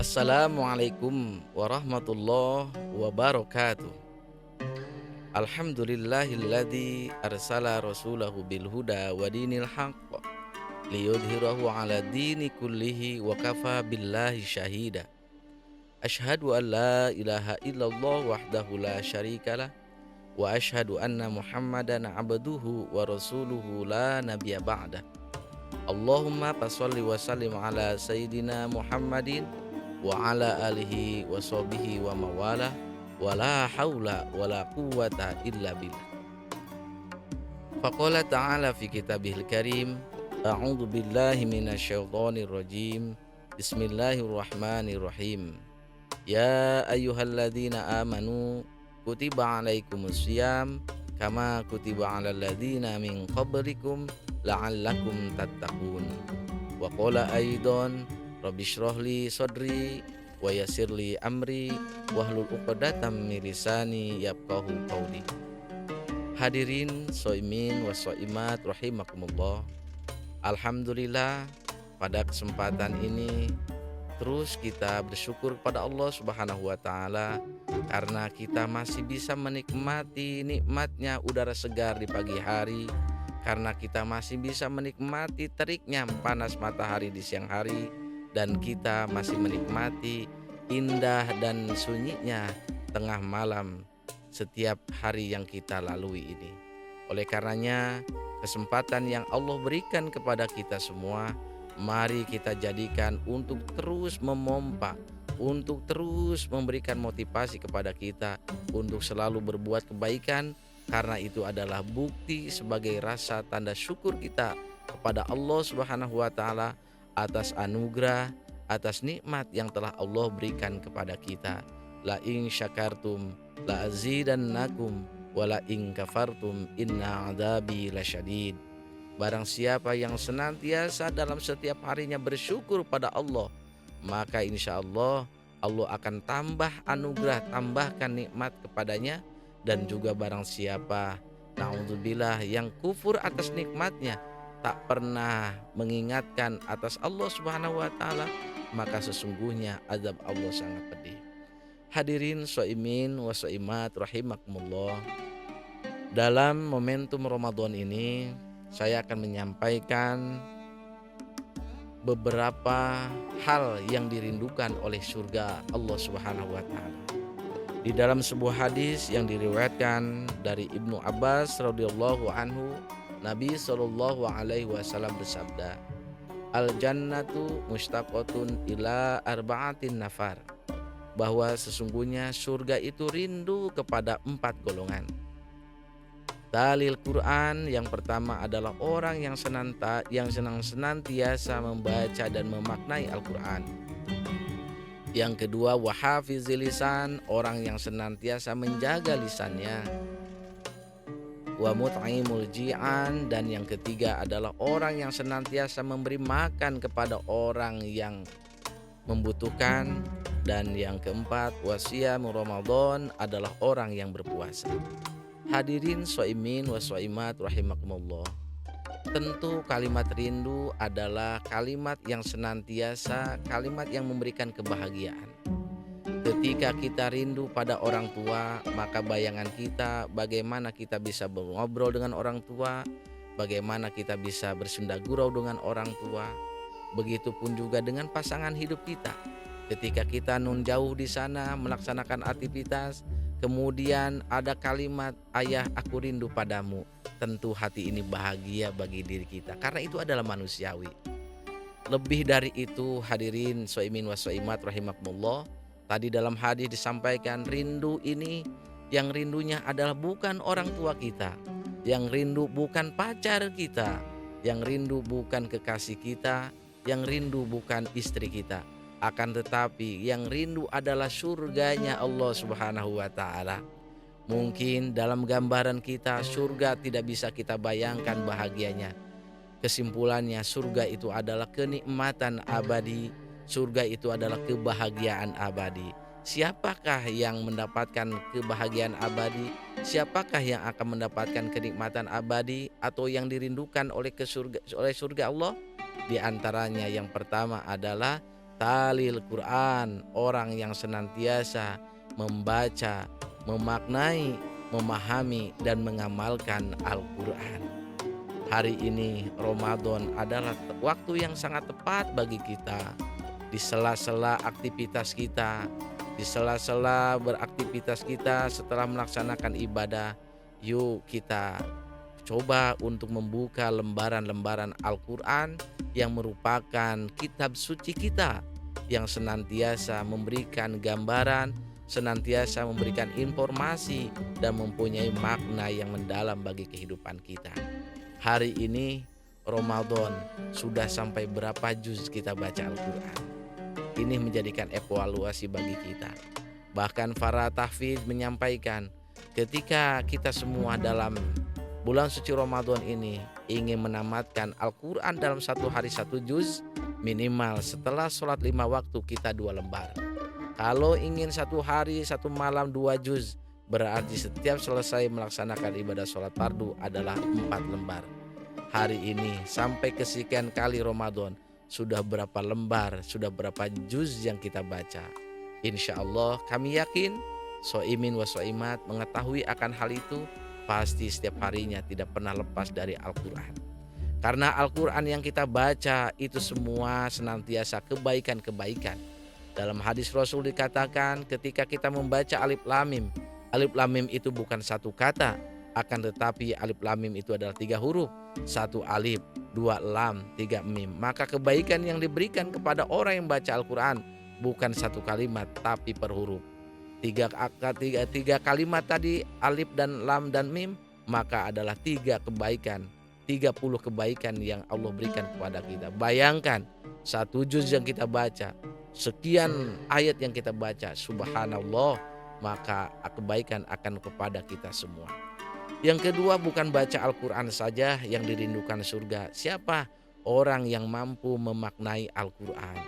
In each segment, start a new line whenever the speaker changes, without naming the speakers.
Assalamualaikum warahmatullahi wabarakatuh. Alhamdulillahilladzi arsala rasulahu bil huda wa dinil haqq liyudhhirahu ala dini kullihi wa kafa billahi syahida. Asyhadu an la ilaha illallah wahdahu la syarikalah wa asyhadu anna Muhammadan abduhu wa rasuluhu la nabiyya ba'dah. Allahumma fasholli wa sallim ala sayyidina Muhammadin wa ala alihi wa sahbihi wa mawalah wa la haula wa la quwwata illa billah. Faqala ta'ala fi kitabihil karim, a'udzu billahi minasyaitonir rajim. Bismillahirrahmanirrahim. Ya ayyuhalladzina amanu kutiba alaikumusiyam kama kutiba alal ladzina min qablikum la'allakum tattaqun. Wa qala aidan rabbishrahli sadri wa yassirli amri wahlul 'uqdatam min lisani yafqahu qawli. Hadirin shaimin wa shaimat rahimakumullah. Alhamdulillah, pada kesempatan ini terus kita bersyukur kepada Allah Subhanahu wa taala karena kita masih bisa menikmati nikmatnya udara segar di pagi hari, karena kita masih bisa menikmati teriknya panas matahari di siang hari, dan kita masih menikmati indah dan sunyinya tengah malam setiap hari yang kita lalui ini. Oleh karenanya, kesempatan yang Allah berikan kepada kita semua, mari kita jadikan untuk terus memompa, untuk terus memberikan motivasi kepada kita untuk selalu berbuat kebaikan, karena itu adalah bukti sebagai rasa tanda syukur kita kepada Allah Subhanahu wa taala atas anugerah, atas nikmat yang telah Allah berikan kepada kita. La in syakartum la azidannakum wa la in kafartum inna adzabi lasyadid. Barang siapa yang senantiasa dalam setiap harinya bersyukur pada Allah, maka insya Allah Allah akan tambah anugerah, tambahkan nikmat kepadanya. Dan juga barang siapa, na'udzubillah, yang kufur atas nikmatnya, tak pernah mengingatkan atas Allah Subhanahu wa taala, maka sesungguhnya azab Allah sangat pedih. Hadirin shaimin wa shaimat rahimakumullah. Dalam momentum Ramadan ini, saya akan menyampaikan beberapa hal yang dirindukan oleh surga Allah Subhanahu wa taala. Di dalam sebuah hadis yang diriwayatkan dari Ibnu Abbas radhiyallahu anhu, Nabi sallallahu alaihi wasallam bersabda, "Al jannatu mushtaqatun ila arba'atin nafar." Bahwa sesungguhnya surga itu rindu kepada 4 golongan. Dalil Quran yang pertama adalah orang yang senang senantiasa membaca dan memaknai Al-Quran. Yang kedua, wahafizil lisan, orang yang senantiasa menjaga lisannya. Wa mut'imul ji'an, dan yang ketiga adalah orang yang senantiasa memberi makan kepada orang yang membutuhkan. Dan yang keempat, wasiyam Ramadan, adalah orang yang berpuasa. Hadirin shaimin wa shaimat rahimakumullah. Tentu kalimat rindu adalah kalimat yang senantiasa, kalimat yang memberikan kebahagiaan. Ketika kita rindu pada orang tua, maka bayangan kita bagaimana kita bisa mengobrol dengan orang tua, bagaimana kita bisa bersenda gurau dengan orang tua. Begitupun juga dengan pasangan hidup kita. Ketika kita nun jauh di sana melaksanakan aktivitas, kemudian ada kalimat, "Ayah, aku rindu padamu." Tentu hati ini bahagia bagi diri kita, karena itu adalah manusiawi. Lebih dari itu, hadirin shaimin wa shaimat rahimakumullah, tadi dalam hadis disampaikan rindu ini, yang rindunya adalah bukan orang tua kita, yang rindu bukan pacar kita, yang rindu bukan kekasih kita, yang rindu bukan istri kita, akan tetapi yang rindu adalah surganya Allah Subhanahu wa taala. Mungkin dalam gambaran kita surga tidak bisa kita bayangkan bahagianya. Kesimpulannya, surga itu adalah kenikmatan abadi, surga itu adalah kebahagiaan abadi. Siapakah yang mendapatkan kebahagiaan abadi? Siapakah yang akan mendapatkan kenikmatan abadi atau yang dirindukan oleh surga Allah? Di antaranya yang pertama adalah talil Quran, orang yang senantiasa membaca, memaknai, memahami dan mengamalkan Al-Quran. Hari ini Ramadan adalah waktu yang sangat tepat bagi kita. Di sela-sela aktivitas kita, di sela-sela beraktivitas kita setelah melaksanakan ibadah, yuk kita coba untuk membuka lembaran-lembaran Al-Quran yang merupakan kitab suci kita, yang senantiasa memberikan gambaran, senantiasa memberikan informasi dan mempunyai makna yang mendalam bagi kehidupan kita. Hari ini Ramadan sudah sampai berapa juz kita baca Al-Quran? Ini menjadikan evaluasi bagi kita. Bahkan para tahfidz menyampaikan, ketika kita semua dalam bulan suci Ramadan ini ingin menamatkan Al-Quran dalam satu hari satu juz, minimal setelah sholat 5 waktu kita 2 lembar. Kalau ingin satu hari satu malam 2 juz, berarti setiap selesai melaksanakan ibadah sholat fardu adalah 4 lembar. Hari ini sampai kesekian kali Ramadan, sudah berapa lembar, sudah berapa juz yang kita baca. Insya Allah kami yakin so'imin wa so'imat mengetahui akan hal itu, pasti setiap harinya tidak pernah lepas dari Al-Quran. Karena Al-Quran yang kita baca itu semua senantiasa kebaikan-kebaikan. Dalam hadis Rasul dikatakan ketika kita membaca alif lam mim itu bukan satu kata, akan tetapi alif lam mim itu adalah 3 huruf, 1 alif, 2 lam, 3 mim. Maka kebaikan yang diberikan kepada orang yang baca Al-Quran bukan satu kalimat tapi per huruf. Tiga kalimat tadi alif dan lam dan mim, maka adalah 3 kebaikan, 30 kebaikan yang Allah berikan kepada kita. Bayangkan 1 juz yang kita baca, sekian ayat yang kita baca, subhanallah, maka kebaikan akan kepada kita semua. Yang kedua, bukan baca Al-Quran saja yang dirindukan surga. Siapa orang yang mampu memaknai Al-Quran?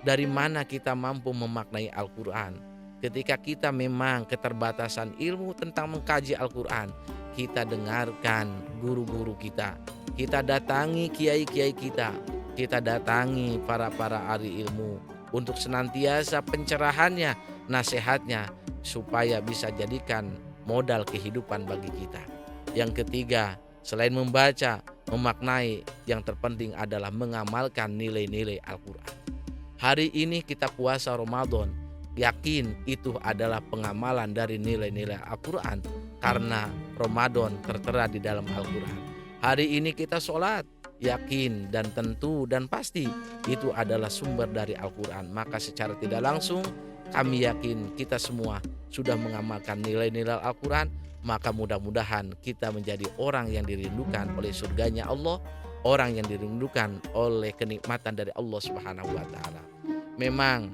Dari mana kita mampu memaknai Al-Quran? Ketika kita memang keterbatasan ilmu tentang mengkaji Al-Quran, kita dengarkan guru-guru kita, kita datangi kiai-kiai kita datangi para ahli ilmu untuk senantiasa pencerahannya, nasihatnya, supaya bisa jadikan modal kehidupan bagi kita. Yang ketiga, selain membaca, memaknai, yang terpenting adalah mengamalkan nilai-nilai Al-Quran. Hari ini kita puasa Ramadan, yakin itu adalah pengamalan dari nilai-nilai Al-Quran, karena Ramadan tertera di dalam Al-Quran. Hari ini kita sholat, yakin dan tentu dan pasti itu adalah sumber dari Al-Quran. Maka secara tidak langsung kami yakin kita semua sudah mengamalkan nilai-nilai Al-Quran. Maka mudah-mudahan kita menjadi orang yang dirindukan oleh surganya Allah, orang yang dirindukan oleh kenikmatan dari Allah Subhanahu wa Ta'ala. Memang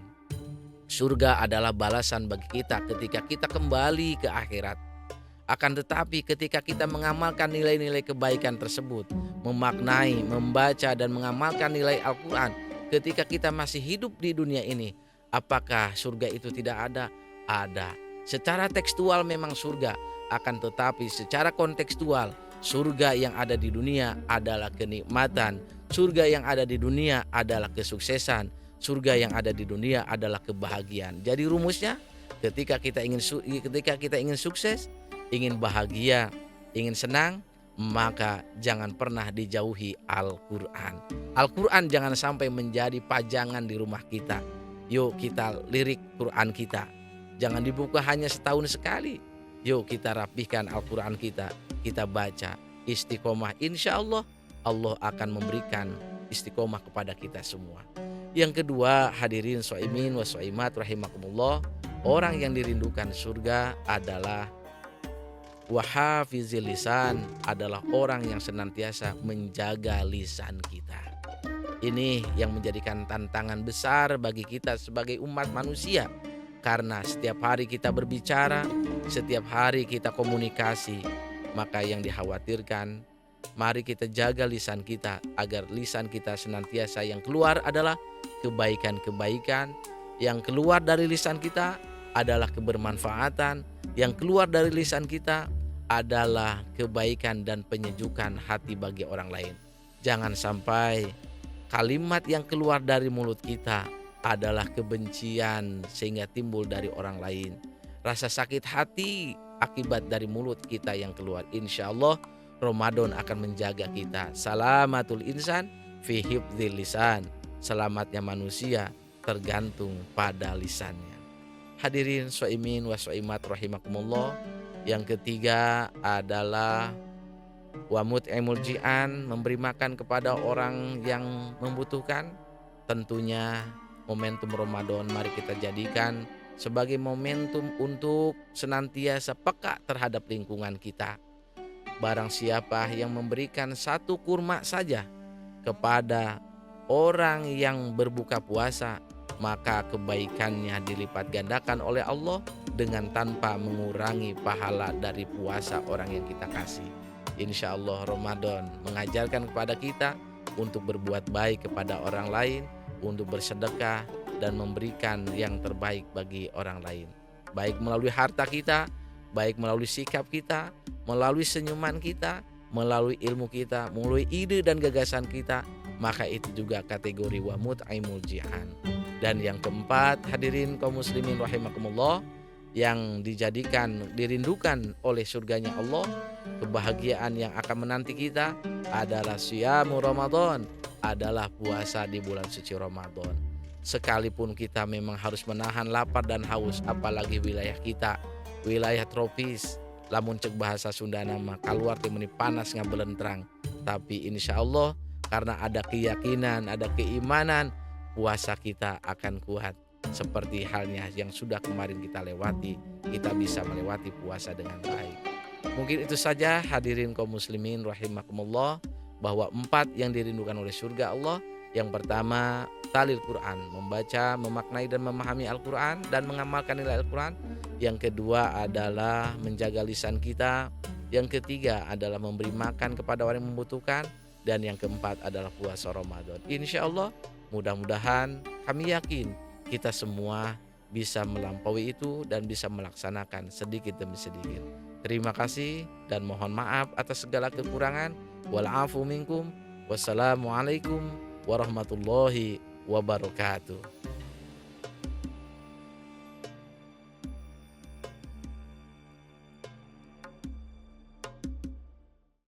surga adalah balasan bagi kita ketika kita kembali ke akhirat. Akan tetapi ketika kita mengamalkan nilai-nilai kebaikan tersebut, memaknai, membaca dan mengamalkan nilai Al-Quran ketika kita masih hidup di dunia ini, apakah surga itu tidak ada? Ada. Secara tekstual memang surga, akan tetapi secara kontekstual surga yang ada di dunia adalah kenikmatan, surga yang ada di dunia adalah kesuksesan, surga yang ada di dunia adalah kebahagiaan. Jadi rumusnya, ketika kita ingin sukses, ingin bahagia, ingin senang, maka jangan pernah dijauhi Al-Quran. Al-Quran jangan sampai menjadi pajangan di rumah kita. Yuk kita lirik Quran kita, jangan dibuka hanya setahun sekali. Yuk kita rapihkan Al-Quran kita baca, istiqomah. Insya Allah, Allah akan memberikan istiqomah kepada kita semua. Yang kedua, hadirin so'imin wa so'imat rahimakumullah, orang yang dirindukan surga adalah wahafizil lisan, adalah orang yang senantiasa menjaga lisan kita. Ini yang menjadikan tantangan besar bagi kita sebagai umat manusia. Karena setiap hari kita berbicara, setiap hari kita komunikasi, maka yang dikhawatirkan, mari kita jaga lisan kita agar lisan kita senantiasa yang keluar adalah kebaikan-kebaikan, yang keluar dari lisan kita adalah kebermanfaatan, yang keluar dari lisan kita adalah kebaikan dan penyejukan hati bagi orang lain. Jangan sampai kalimat yang keluar dari mulut kita adalah kebencian sehingga timbul dari orang lain. Rasa sakit hati akibat dari mulut kita yang keluar. Insya Allah Ramadan akan menjaga kita. Salamatul insan fi hifdzil lisan. Selamatnya manusia tergantung pada lisannya. Hadirin shaimin wa shaimat rahimakumullah. Yang ketiga adalah wa mut'imul ji'an, memberi makan kepada orang yang membutuhkan. Tentunya momentum Ramadan mari kita jadikan sebagai momentum untuk senantiasa peka terhadap lingkungan kita. Barang siapa yang memberikan satu kurma saja kepada orang yang berbuka puasa, maka kebaikannya dilipat gandakan oleh Allah dengan tanpa mengurangi pahala dari puasa orang yang kita kasih. Insya Allah Ramadan mengajarkan kepada kita untuk berbuat baik kepada orang lain, untuk bersedekah dan memberikan yang terbaik bagi orang lain. Baik melalui harta kita, baik melalui sikap kita, melalui senyuman kita, melalui ilmu kita, melalui ide dan gagasan kita, maka itu juga kategori wa mut'imul ji'an. Dan yang keempat, hadirin kaum muslimin rahimakumullah, yang dijadikan dirindukan oleh surganya Allah, kebahagiaan yang akan menanti kita adalah siyamu Ramadan, adalah puasa di bulan suci Ramadan. Sekalipun kita memang harus menahan lapar dan haus, apalagi wilayah kita wilayah tropis, lamun cek bahasa Sunda nama keluar temeni panas ngabelentrang. Tapi insya Allah karena ada keyakinan, ada keimanan, puasa kita akan kuat. Seperti halnya yang sudah kemarin kita lewati, kita bisa melewati puasa dengan baik. Mungkin itu saja hadirin kaum muslimin rahimakumullah, bahwa 4 yang dirindukan oleh surga Allah. Yang pertama, talil Quran, membaca, memaknai dan memahami Al-Quran dan mengamalkan nilai Al-Quran. Yang kedua adalah menjaga lisan kita. Yang ketiga adalah memberi makan kepada orang yang membutuhkan. Dan yang keempat adalah puasa Ramadan. Insya Allah mudah-mudahan kami yakin kita semua bisa melampaui itu dan bisa melaksanakan sedikit demi sedikit. Terima kasih dan mohon maaf atas segala kekurangan. Wal afu minkum. Wassalamualaikum warahmatullahi wabarakatuh.